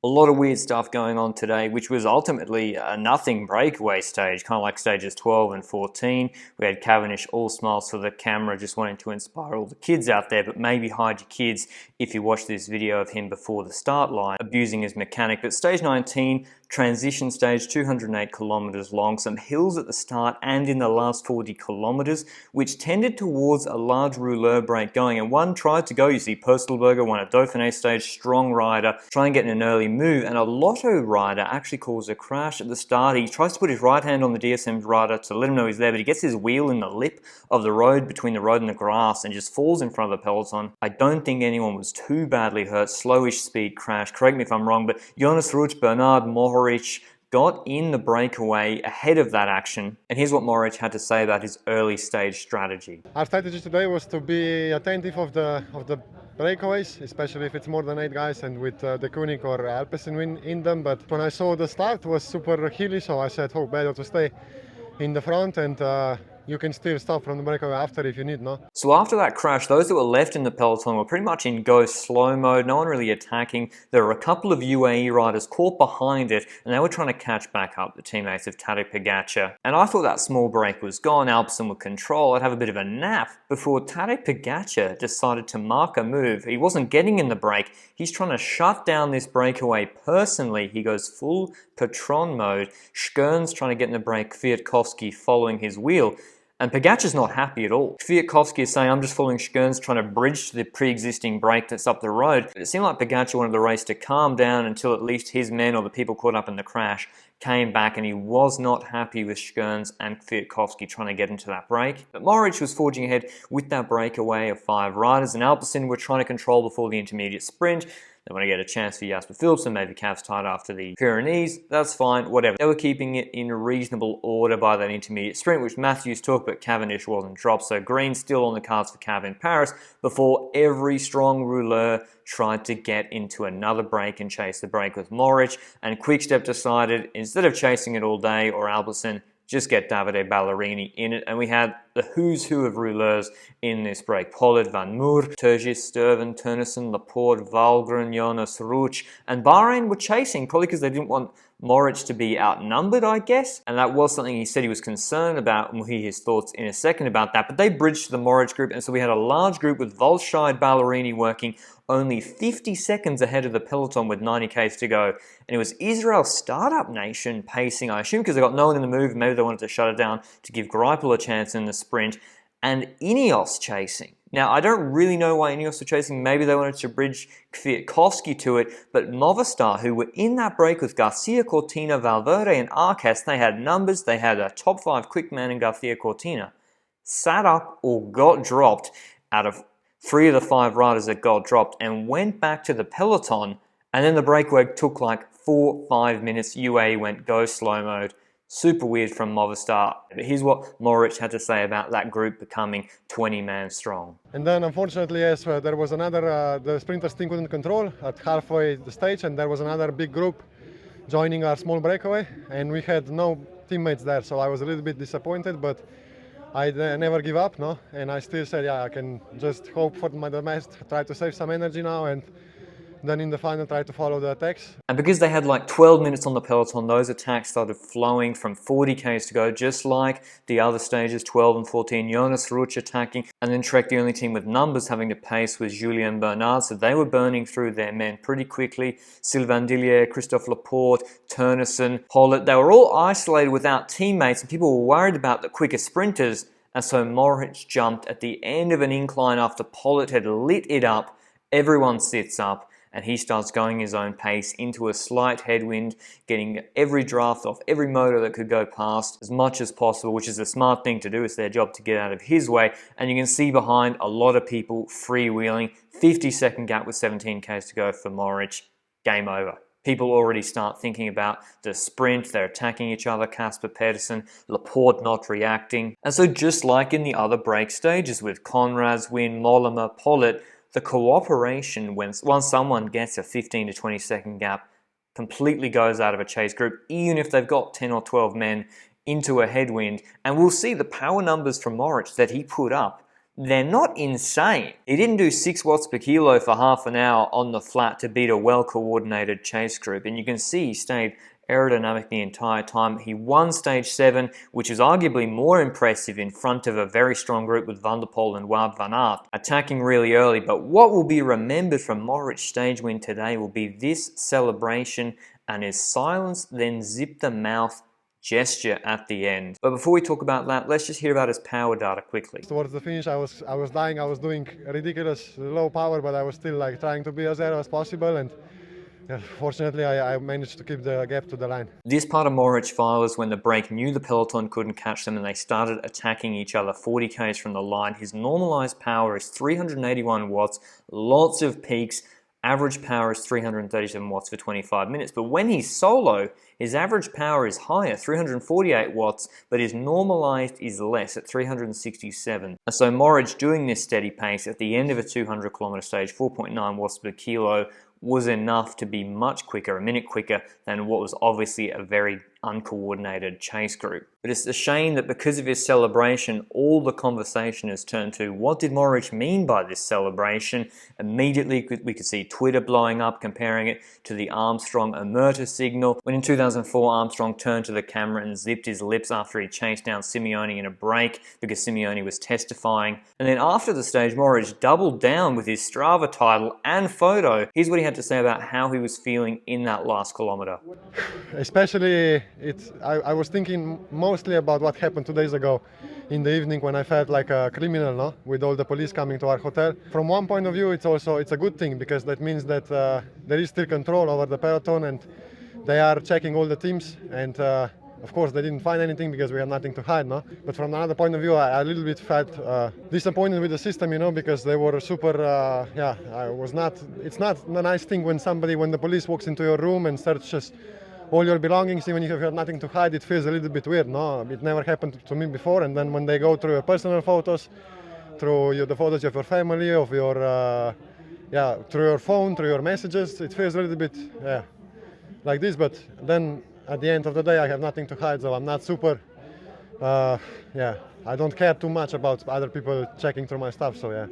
A lot of weird stuff going on today, which was ultimately a nothing breakaway stage, kind of like stages 12 and 14. We had Cavendish all smiles for the camera, just wanting to inspire all the kids out there, but maybe hide your kids if you watch this video of him before the start line, abusing his mechanic. But stage 19, transition stage, 208 kilometers long, some hills at the start and in the last 40 kilometers, which tended towards a large rouleur break going, and one tried to go. You see Purstleberger won a Dauphiné stage, strong rider, try and get in an early move, and a Lotto rider actually caused a crash at the start. He tries to put his right hand on the DSM rider to let him know he's there, but he gets his wheel in the lip of the road between the road and the grass and just falls in front of the peloton. I don't think anyone was too badly hurt, slowish speed crash, correct me if I'm wrong, but Jonas Vingegaard, Bernard, Mohoric got in the breakaway ahead of that action, and here's what Mohoric had to say about his early stage strategy. Our strategy today was to be attentive of the breakaways, especially if it's more than 8 guys and with the Koenig or Alpecin in them. But when I saw the start was super hilly, so I said, oh, better to stay in the front, and you can still stop from the breakaway after if you need, no? So after that crash, those that were left in the peloton were pretty much in go slow mode, no one really attacking. There were a couple of UAE riders caught behind it, and they were trying to catch back up the teammates of Tadej Pogacar. And I thought that small break was gone, Alpecin would control, I'd have a bit of a nap, before Tadej Pogacar decided to mark a move. He wasn't getting in the break, he's trying to shut down this breakaway personally. He goes full Patron mode, Schkern's trying to get in the break, Kwiatkowski following his wheel. And Pogacar's not happy at all. Kwiatkowski is saying, I'm just following Schkern's, trying to bridge to the pre-existing break that's up the road. But it seemed like Pogacar wanted the race to calm down until at least his men or the people caught up in the crash came back, and he was not happy with Schkern's and Kwiatkowski trying to get into that break. But Mohoric was forging ahead with that breakaway of 5 riders, and Alpecin were trying to control before the intermediate sprint. They want to get a chance for Jasper Philipsen, maybe calves tied after the Pyrenees, that's fine, whatever. They were keeping it in reasonable order by that intermediate sprint, which Matthews took, but Cavendish wasn't dropped, so green still on the cards for Cav in Paris, before every strong rouleur tried to get into another break and chase the break with Mohoric, and Quickstep decided, instead of chasing it all day, or Alpecin, just get Davide Ballerini in it, and we had the who's who of rouleurs in this break. Pollard, Van Moer, Turgis, Sturven, Turnison, Laporte, Valgren, Jonas Rouge, and Bahrain were chasing, probably because they didn't want Mohoric to be outnumbered, I guess, and that was something he said he was concerned about, and we'll hear his thoughts in a second about that, but they bridged to the Mohoric group, and so we had a large group with Volscheid, Ballerini working only 50 seconds ahead of the peloton with 90 k's to go, and it was Israel Startup Nation pacing, I assume because they got no one in the move, maybe they wanted to shut it down to give Greipel a chance in the sprint, and INEOS chasing. Now, I don't really know why INEOS were chasing. Maybe they wanted to bridge Kwiatkowski to it, but Movistar, who were in that break with Garcia Cortina, Valverde, and Arcas, they had numbers, they had a top 5 quick man in Garcia Cortina, sat up or got dropped out of 3 of the 5 riders that got dropped and went back to the peloton, and then the breakaway took like 4-5 minutes. UAE went go slow mode. Super weird from Movistar. But here's what Mohoric had to say about that group becoming 20-man strong. And then unfortunately, yes, there was another, the sprinters team couldn't control at halfway the stage, and there was another big group joining our small breakaway, and we had no teammates there, so I was a little bit disappointed, but I never give up, no? And I still said, yeah, I can just hope for the best, try to save some energy now, and then in the final try to follow the attacks. And because they had like 12 minutes on the peloton, those attacks started flowing from 40 k's to go, just like the other stages, 12 and 14. Jonas Rouge attacking, and then Trek, the only team with numbers having to pace, was Julien Bernard, so they were burning through their men pretty quickly. Sylvain Dillier, Christophe Laporte, Turnison, Pollard, they were all isolated without teammates, and people were worried about the quicker sprinters, and so Mohoric jumped at the end of an incline after Pollard had lit it up. Everyone sits up, and he starts going his own pace into a slight headwind, getting every draft off every motor that could go past as much as possible, which is a smart thing to do. It's their job to get out of his way. And you can see behind a lot of people freewheeling. 50-second gap with 17 k's to go for Mohoric. Game over. People already start thinking about the sprint, they're attacking each other, Casper Pedersen, Laporte not reacting. And so just like in the other break stages with Conrad's win, Mollema, Pollard, the cooperation once someone gets a 15 to 20 second gap completely goes out of a chase group, even if they've got 10 or 12 men into a headwind. And we'll see the power numbers from Mohoric that he put up they're not insane. He didn't do 6 watts per kilo for half an hour on the flat to beat a well-coordinated chase group, and you can see he stayed aerodynamic the entire time. He won stage 7, which is arguably more impressive in front of a very strong group with Van der Poel and Wout van Aert, attacking really early. But what will be remembered from Mohoric's stage win today will be this celebration and his silence, then zip the mouth gesture at the end. But before we talk about that, let's just hear about his power data quickly. Towards the finish, I was dying. I was doing ridiculous low power, but I was still like trying to be as aero as possible, and fortunately, I managed to keep the gap to the line. This part of Mohoric file is when the break knew the peloton couldn't catch them and they started attacking each other 40 k's from the line. His normalized power is 381 watts, lots of peaks. Average power is 337 watts for 25 minutes. But when he's solo, his average power is higher, 348 watts, but his normalized is less at 367. And so Mohoric doing this steady pace at the end of a 200 kilometer stage, 4.9 watts per kilo, was enough to be much quicker, a minute quicker than what was obviously a very uncoordinated chase group. But it's a shame that because of his celebration, all the conversation has turned to what did Mohoric mean by this celebration? Immediately we could see Twitter blowing up, comparing it to the Armstrong Omerta signal, when in 2004 Armstrong turned to the camera and zipped his lips after he chased down Simeone in a break because Simeone was testifying. And then after the stage, Mohoric doubled down with his Strava title and photo. Here's what he had to say about how he was feeling in that last kilometer. Especially, I was thinking mostly about what happened 2 days ago in the evening when I felt like a criminal, no? With all the police coming to our hotel. From one point of view, it's a good thing, because that means that there is still control over the peloton and they are checking all the teams, and of course they didn't find anything because we had nothing to hide, no? But from another point of view, I a little bit felt disappointed with the system, you know, because they were super, it's not a nice thing when the police walks into your room and searches all your belongings, even if you have nothing to hide. It feels a little bit weird, no? It never happened to me before. And then when they go through your personal photos, through the photos of your family, of your, through your phone, through your messages, it feels a little bit, like this. But then at the end of the day, I have nothing to hide, so I'm not super, I don't care too much about other people checking through my stuff, so yeah.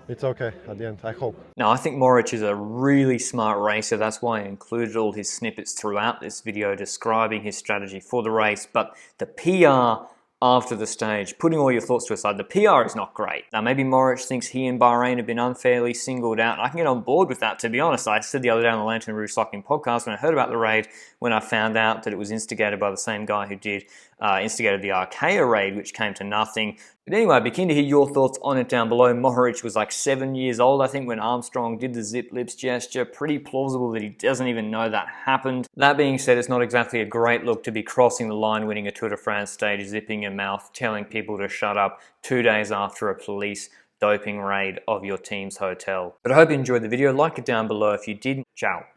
It's okay at the end, I hope. Now, I think Mohoric is a really smart racer. That's why I included all his snippets throughout this video describing his strategy for the race. But the PR after the stage, putting all your thoughts to aside, the PR is not great. Now, maybe Mohoric thinks he and Bahrain have been unfairly singled out. I can get on board with that, to be honest. I said the other day on the Lanterne Rouge Cycling podcast when I heard about the raid, when I found out that it was instigated by the same guy who instigated the Arkea raid, which came to nothing. But anyway, I'd be keen to hear your thoughts on it down below. Mohoric was like 7 years old, I think, when Armstrong did the zip lips gesture. Pretty plausible that he doesn't even know that happened. That being said, it's not exactly a great look to be crossing the line, winning a Tour de France stage, zipping your mouth, telling people to shut up 2 days after a police doping raid of your team's hotel. But I hope you enjoyed the video. Like it down below if you did. Ciao.